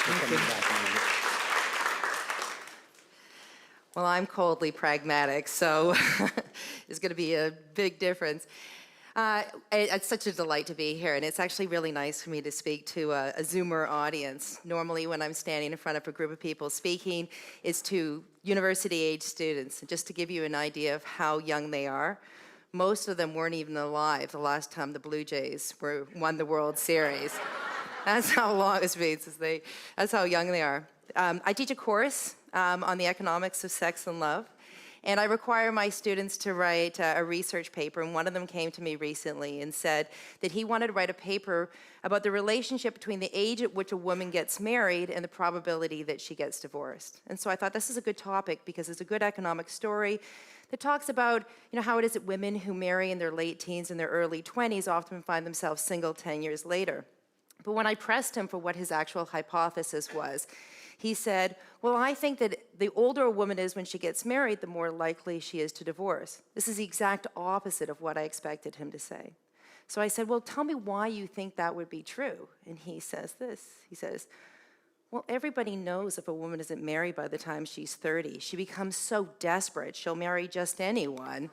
Thanks for coming back. Well, I'm coldly pragmatic, so it's going to be a big difference. It's such a delight to be here, and it's actually really nice for me to speak to a Zoomer audience. Normally, when I'm standing in front of a group of people speaking, is to university-age students. And just to give you an idea of how young they are, most of them weren't even alive the last time the Blue Jays won the World Series. That's how long it's been that's how young they are. I teach a course on the economics of sex and love. And I require my students to write a research paper, and one of them came to me recently and said that he wanted to write a paper about the relationship between the age at which a woman gets married and the probability that she gets divorced. And so I thought this is a good topic because it's a good economic story that talks about how it is that women who marry in their late teens and their early 20s often find themselves single 10 years later. But when I pressed him for what his actual hypothesis was, he said, well, I think that the older a woman is when she gets married, the more likely she is to divorce. This is the exact opposite of what I expected him to say. So I said, well, tell me why you think that would be true. And he says this. He says, well, everybody knows if a woman isn't married by the time she's 30, she becomes so desperate, she'll marry just anyone.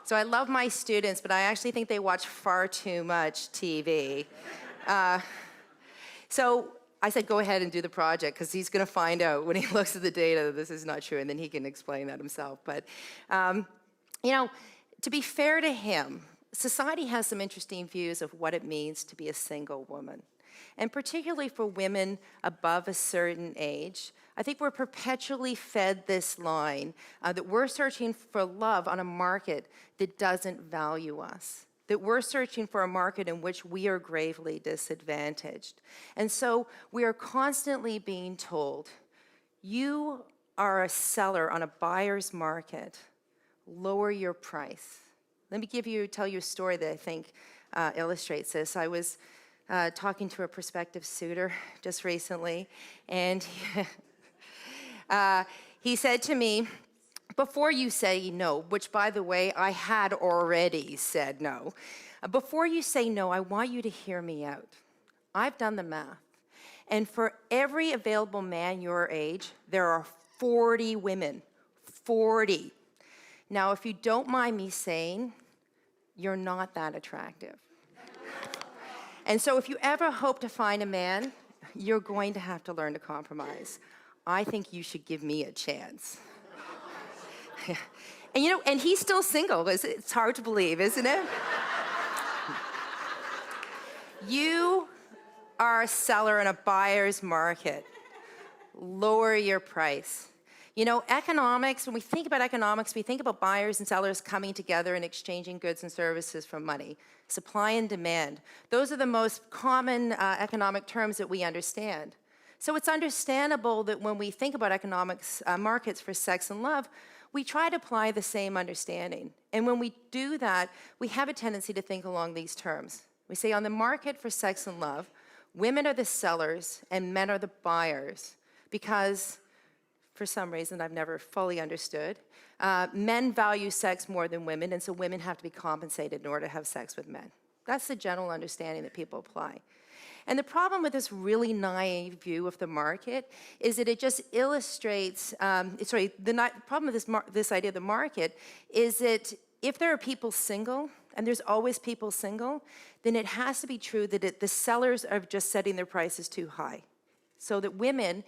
So I love my students, but I actually think they watch far too much TV. So I said, go ahead and do the project, because he's going to find out when he looks at the data that this is not true, and then he can explain that himself. But, to be fair to him, society has some interesting views of what it means to be a single woman. And particularly for women above a certain age, I think we're perpetually fed this line that we're searching for love on a market that doesn't value us, that we're searching for a market in which we are gravely disadvantaged. And so we are constantly being told, you are a seller on a buyer's market, lower your price. Let me tell you a story that I think illustrates this. I was talking to a prospective suitor just recently, and he said to me, before you say no, which by the way, I had already said no, before you say no, I want you to hear me out. I've done the math. And for every available man your age, there are 40 women, 40. Now, if you don't mind me saying, you're not that attractive. And so if you ever hope to find a man, you're going to have to learn to compromise. I think you should give me a chance. And he's still single. It's hard to believe, isn't it? You are a seller in a buyer's market. Lower your price. Economics, when we think about economics, we think about buyers and sellers coming together and exchanging goods and services for money. Supply and demand. Those are the most common economic terms that we understand. So it's understandable that when we think about economics markets for sex and love, we try to apply the same understanding. And when we do that, we have a tendency to think along these terms. We say on the market for sex and love, women are the sellers and men are the buyers because, for some reason I've never fully understood, men value sex more than women, and so women have to be compensated in order to have sex with men. That's the general understanding that people apply. And the problem with this really naive view of the market is that it just illustrates, the problem with this idea of the market is that if there are people single, and there's always people single, then it has to be true that the sellers are just setting their prices too high. So that women,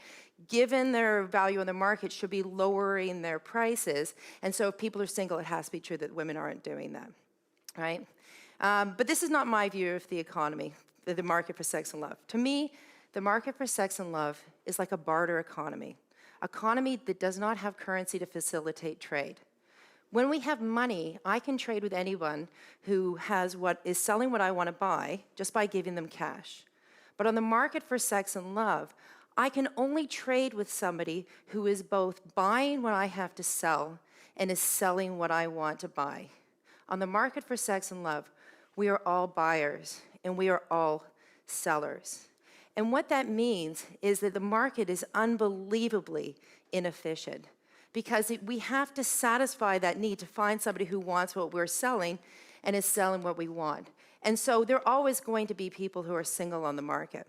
given their value in the market, should be lowering their prices. And so if people are single, it has to be true that women aren't doing that, right? But this is not my view of the economy, the market for sex and love. To me, the market for sex and love is like a barter economy that does not have currency to facilitate trade. When we have money, I can trade with anyone who is selling what I want to buy just by giving them cash. But on the market for sex and love, I can only trade with somebody who is both buying what I have to sell and is selling what I want to buy. On the market for sex and love, we are all buyers and we are all sellers. And what that means is that the market is unbelievably inefficient because we have to satisfy that need to find somebody who wants what we're selling and is selling what we want. And so there are always going to be people who are single on the market.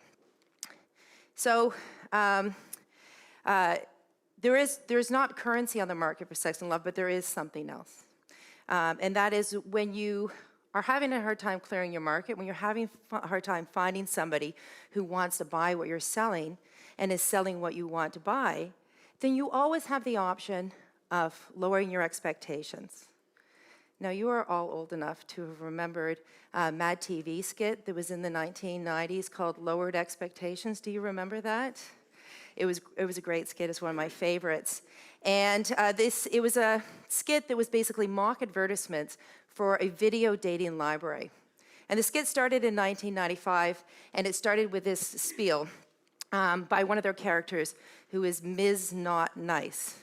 So there's not currency on the market for sex and love, but there is something else. And that is when you are having a hard time clearing your market, when you're having a hard time finding somebody who wants to buy what you're selling and is selling what you want to buy, then you always have the option of lowering your expectations. Now, you are all old enough to have remembered a Mad TV skit that was in the 1990s called Lowered Expectations. Do you remember that? It was a great skit. It's one of my favorites. And it was a skit that was basically mock advertisements for a video dating library. And the skit started in 1995, and it started with this spiel by one of their characters, who is Ms. Not Nice.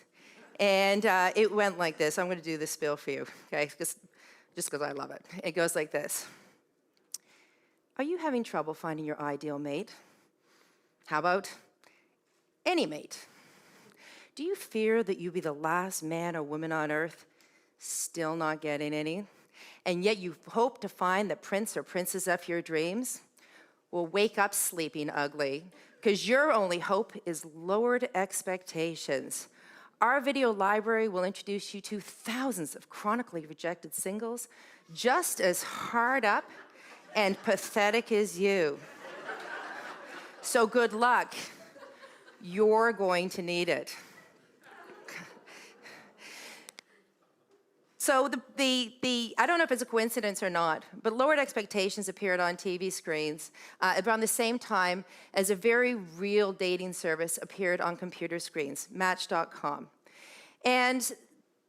And it went like this. I'm going to do this spiel for you, okay? Just because I love it. It goes like this. Are you having trouble finding your ideal mate? How about any mate? Do you fear that you'll be the last man or woman on earth, still not getting any? And yet you hope to find the prince or princess of your dreams? Well, wake up, sleeping ugly, because your only hope is lowered expectations. Our video library will introduce you to thousands of chronically rejected singles, just as hard up and pathetic as you. So good luck. You're going to need it. So I don't know if it's a coincidence or not, but Lowered Expectations appeared on TV screens around the same time as a very real dating service appeared on computer screens, Match.com. And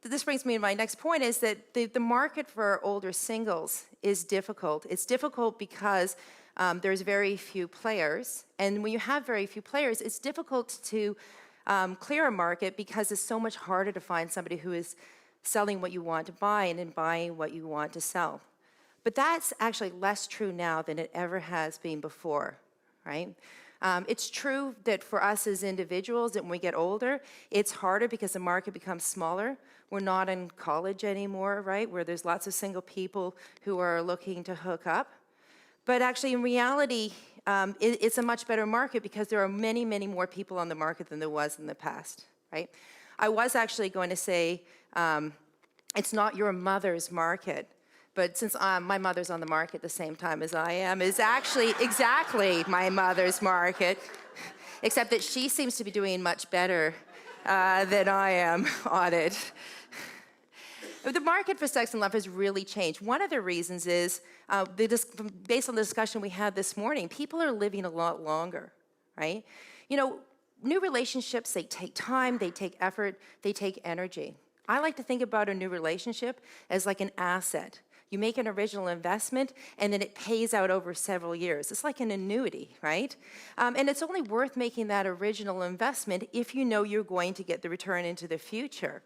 this brings me to my next point, is that the market for older singles is difficult. It's difficult because there's very few players. And when you have very few players, it's difficult to clear a market because it's so much harder to find somebody who is selling what you want to buy and then buying what you want to sell. But that's actually less true now than it ever has been before, right? It's true that for us as individuals, that when we get older, it's harder because the market becomes smaller. We're not in college anymore, right, where there's lots of single people who are looking to hook up. But actually, in reality, it's a much better market because there are many, many more people on the market than there was in the past, right? I was actually going to say, it's not your mother's market, but since my mother's on the market at the same time as I am, is actually exactly my mother's market, except that she seems to be doing much better than I am on it. The market for sex and love has really changed. One of the reasons is, based on the discussion we had this morning, people are living a lot longer, right? You know, new relationships, they take time, they take effort, they take energy. I like to think about a new relationship as like an asset. You make an original investment, and then it pays out over several years. It's like an annuity, right? And it's only worth making that original investment if you know you're going to get the return into the future.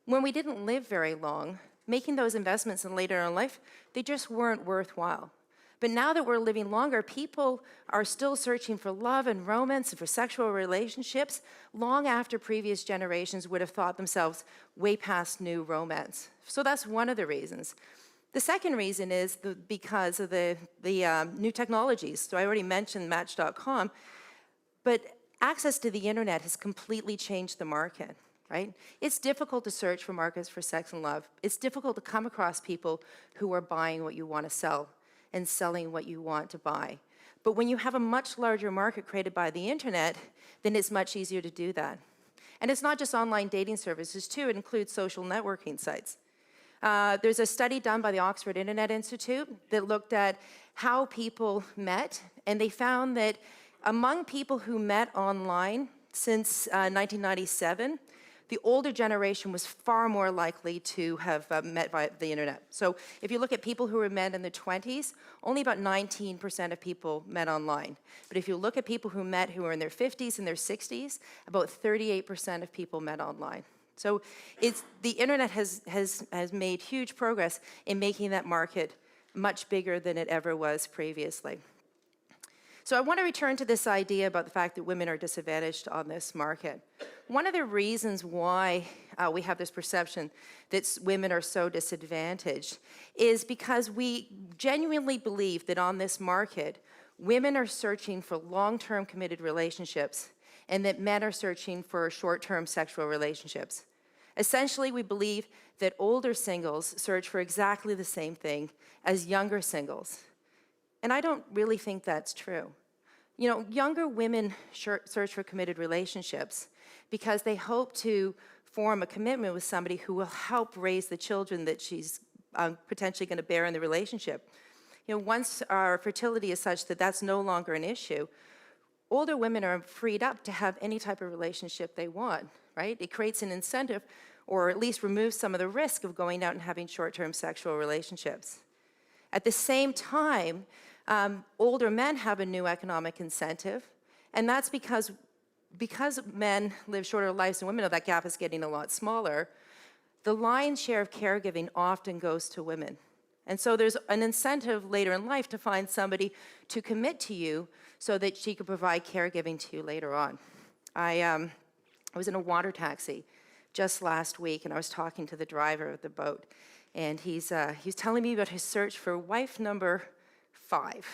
When we didn't live very long, making those investments in later in life, they just weren't worthwhile. But now that we're living longer, people are still searching for love and romance and for sexual relationships long after previous generations would have thought themselves way past new romance. So that's one of the reasons. The second reason is because of the new technologies. So I already mentioned Match.com, but access to the internet has completely changed the market, right? It's difficult to search for markets for sex and love. It's difficult to come across people who are buying what you want to sell and selling what you want to buy. But when you have a much larger market created by the internet, then it's much easier to do that. And it's not just online dating services too, it includes social networking sites. There's a study done by the Oxford Internet Institute that looked at how people met, and they found that among people who met online since 1997, the older generation was far more likely to have met via the internet. So if you look at people who were met in their 20s, only about 19% of people met online. But if you look at people who met who were in their 50s and their 60s, about 38% of people met online. So the internet has made huge progress in making that market much bigger than it ever was previously. So I want to return to this idea about the fact that women are disadvantaged on this market. One of the reasons why we have this perception that women are so disadvantaged is because we genuinely believe that on this market, women are searching for long-term committed relationships and that men are searching for short-term sexual relationships. Essentially, we believe that older singles search for exactly the same thing as younger singles. And I don't really think that's true. You know, younger women search for committed relationships because they hope to form a commitment with somebody who will help raise the children that she's potentially going to bear in the relationship. You know, once our fertility is such that that's no longer an issue, older women are freed up to have any type of relationship they want, right? It creates an incentive, or at least removes some of the risk of going out and having short-term sexual relationships. At the same time, older men have a new economic incentive, and that's because men live shorter lives than women, that gap is getting a lot smaller. The lion's share of caregiving often goes to women. And so there's an incentive later in life to find somebody to commit to you so that she could provide caregiving to you later on. I was in a water taxi just last week, and I was talking to the driver of the boat, and he's telling me about his search for wife number 5.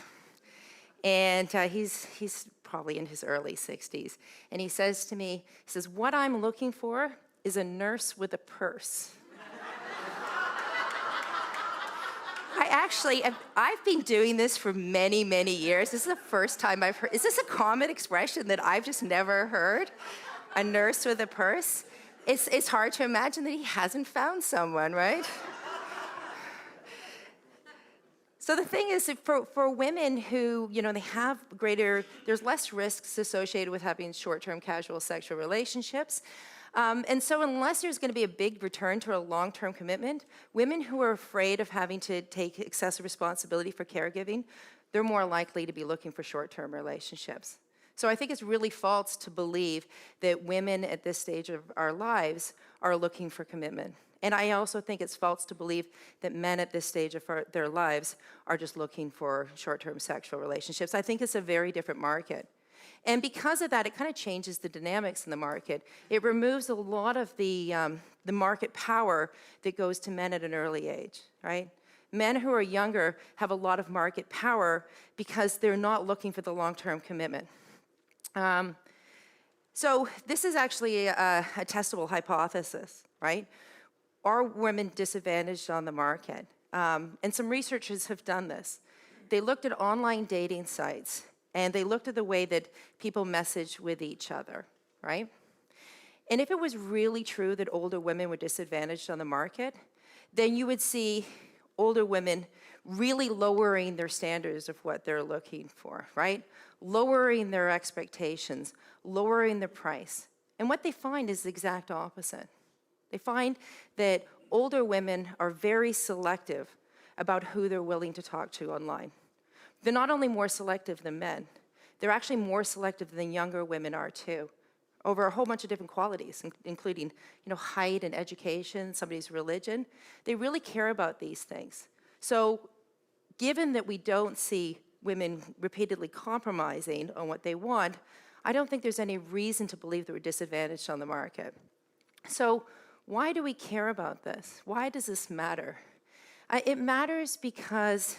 And he's probably in his early 60s. And he says to me, he says, "What I'm looking for is a nurse with a purse." I've been doing this for many, many years. This is the first time I've heard. Is this a common expression that I've just never heard? A nurse with a purse? It's hard to imagine that he hasn't found someone, right? So the thing is, for women who, you know, they have there's less risks associated with having short-term casual sexual relationships. And so unless there's going to be a big return to a long-term commitment, women who are afraid of having to take excessive responsibility for caregiving, they're more likely to be looking for short-term relationships. So I think it's really false to believe that women at this stage of our lives are looking for commitment. And I also think it's false to believe that men at this stage of their lives are just looking for short-term sexual relationships. I think it's a very different market. And because of that, it kind of changes the dynamics in the market. It removes a lot of the market power that goes to men at an early age, right? Men who are younger have a lot of market power because they're not looking for the long-term commitment. So this is actually a testable hypothesis, right? Are women disadvantaged on the market? And some researchers have done this. They looked at online dating sites, and they looked at the way that people message with each other, right? And if it was really true that older women were disadvantaged on the market, then you would see older women really lowering their standards of what they're looking for, right? Lowering their expectations, lowering the price. And what they find is the exact opposite. They find that older women are very selective about who they're willing to talk to online. They're not only more selective than men, they're actually more selective than younger women are too, over a whole bunch of different qualities, including, height and education, somebody's religion. They really care about these things. So given that we don't see women repeatedly compromising on what they want, I don't think there's any reason to believe that we're disadvantaged on the market. So why do we care about this? Why does this matter? It matters because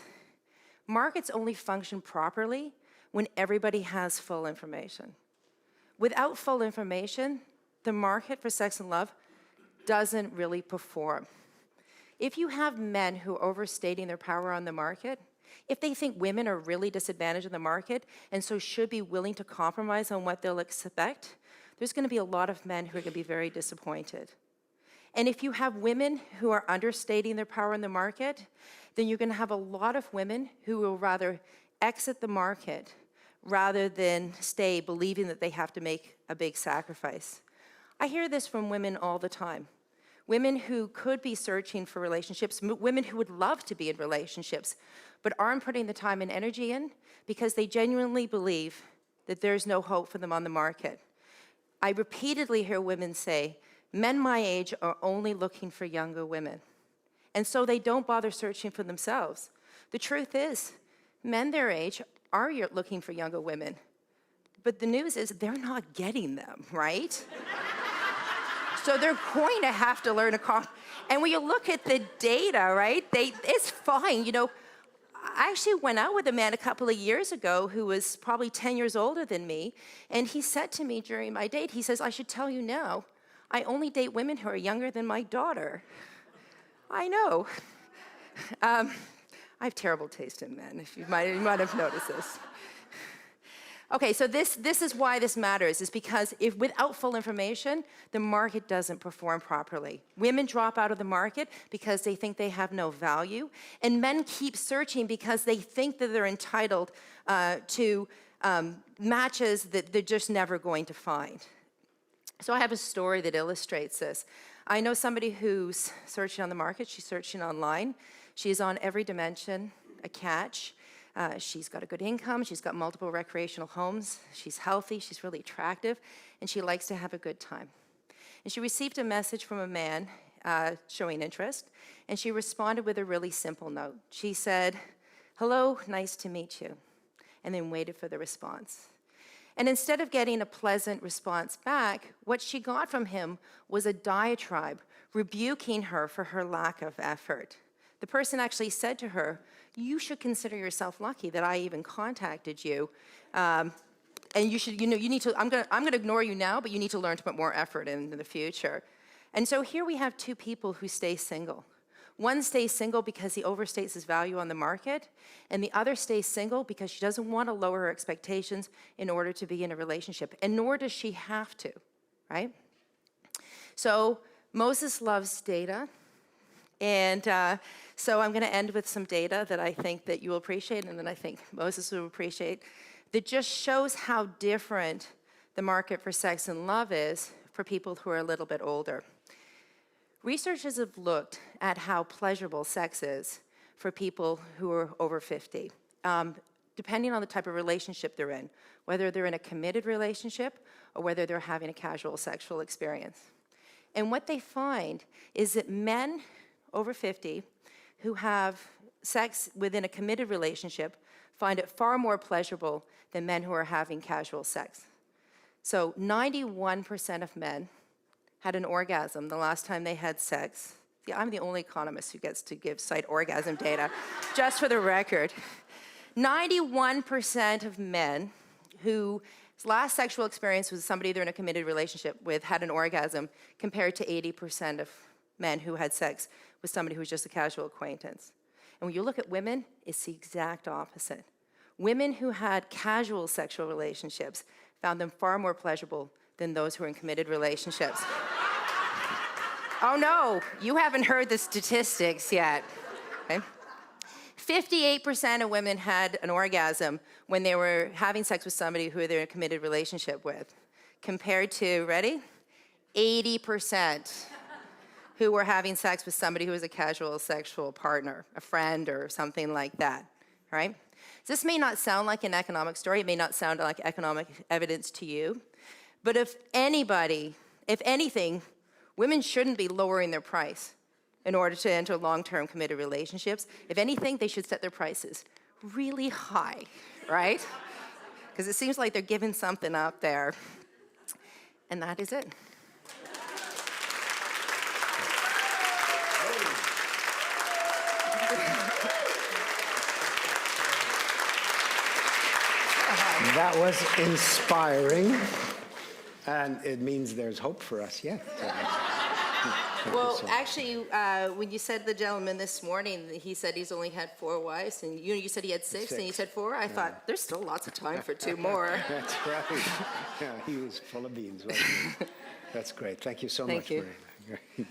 markets only function properly when everybody has full information. Without full information, the market for sex and love doesn't really perform. If you have men who are overstating their power on the market, if they think women are really disadvantaged in the market and so should be willing to compromise on what they'll expect, there's going to be a lot of men who are going to be very disappointed. And if you have women who are understating their power in the market, then you're going to have a lot of women who will rather exit the market rather than stay believing that they have to make a big sacrifice. I hear this from women all the time. Women who could be searching for relationships, women who would love to be in relationships, but aren't putting the time and energy in because they genuinely believe that there's no hope for them on the market. I repeatedly hear women say, men my age are only looking for younger women. And so they don't bother searching for themselves. The truth is, men their age are looking for younger women. But the news is they're not getting them, right? So they're going to have to learn and when you look at the data, right, it's fine. I actually went out with a man a couple of years ago who was probably 10 years older than me, and he said to me during my date, he says, I should tell you now, I only date women who are younger than my daughter. I know. I have terrible taste in men, if you might have noticed this. Okay, so this is why this matters, is because if without full information, the market doesn't perform properly. Women drop out of the market because they think they have no value, and men keep searching because they think that they're entitled to matches that they're just never going to find. So I have a story that illustrates this. I know somebody who's searching on the market, she's searching online. She's on every dimension, a catch. She's got a good income, she's got multiple recreational homes, she's healthy, she's really attractive, and she likes to have a good time. And she received a message from a man showing interest, and she responded with a really simple note. She said, hello, nice to meet you, and then waited for the response. And instead of getting a pleasant response back, what she got from him was a diatribe rebuking her for her lack of effort. The person actually said to her, you should consider yourself lucky that I even contacted you. And you should, you need to, I'm gonna ignore you now, but you need to learn to put more effort in the future. And so here we have two people who stay single. One stays single because he overstates his value on the market, and the other stays single because she doesn't want to lower her expectations in order to be in a relationship, and nor does she have to, right? So Moses loves data. And so I'm going to end with some data that I think that you will appreciate, and that I think Moses will appreciate, that just shows how different the market for sex and love is for people who are a little bit older. Researchers have looked at how pleasurable sex is for people who are over 50, depending on the type of relationship they're in, whether they're in a committed relationship or whether they're having a casual sexual experience. And what they find is that men over 50 who have sex within a committed relationship find it far more pleasurable than men who are having casual sex. So 91% of men had an orgasm the last time they had sex. Yeah, I'm the only economist who gets to cite orgasm data, just for the record. 91% of men whose last sexual experience was somebody they're in a committed relationship with had an orgasm, compared to 80% of men who had sex with somebody who was just a casual acquaintance. And when you look at women, it's the exact opposite. Women who had casual sexual relationships found them far more pleasurable than those who are in committed relationships. Oh no, you haven't heard the statistics yet. Okay? 58% of women had an orgasm when they were having sex with somebody who they're in a committed relationship with, compared to, ready? 80% who were having sex with somebody who was a casual sexual partner, a friend or something like that, right? This may not sound like an economic story, it may not sound like economic evidence to you, but if anything, women shouldn't be lowering their price in order to enter long-term committed relationships. If anything, they should set their prices really high, right? Because it seems like they're giving something up there. And that is it. That was inspiring, and it means there's hope for us yet. Well, actually, when you said the gentleman this morning, he said he's only had 4 wives, and you said he had 6, and you said 4. I thought, there's still lots of time for 2 more. That's right. Yeah, he was full of beans, wasn't he? That's great. Thank you so much, Thank you. Marina.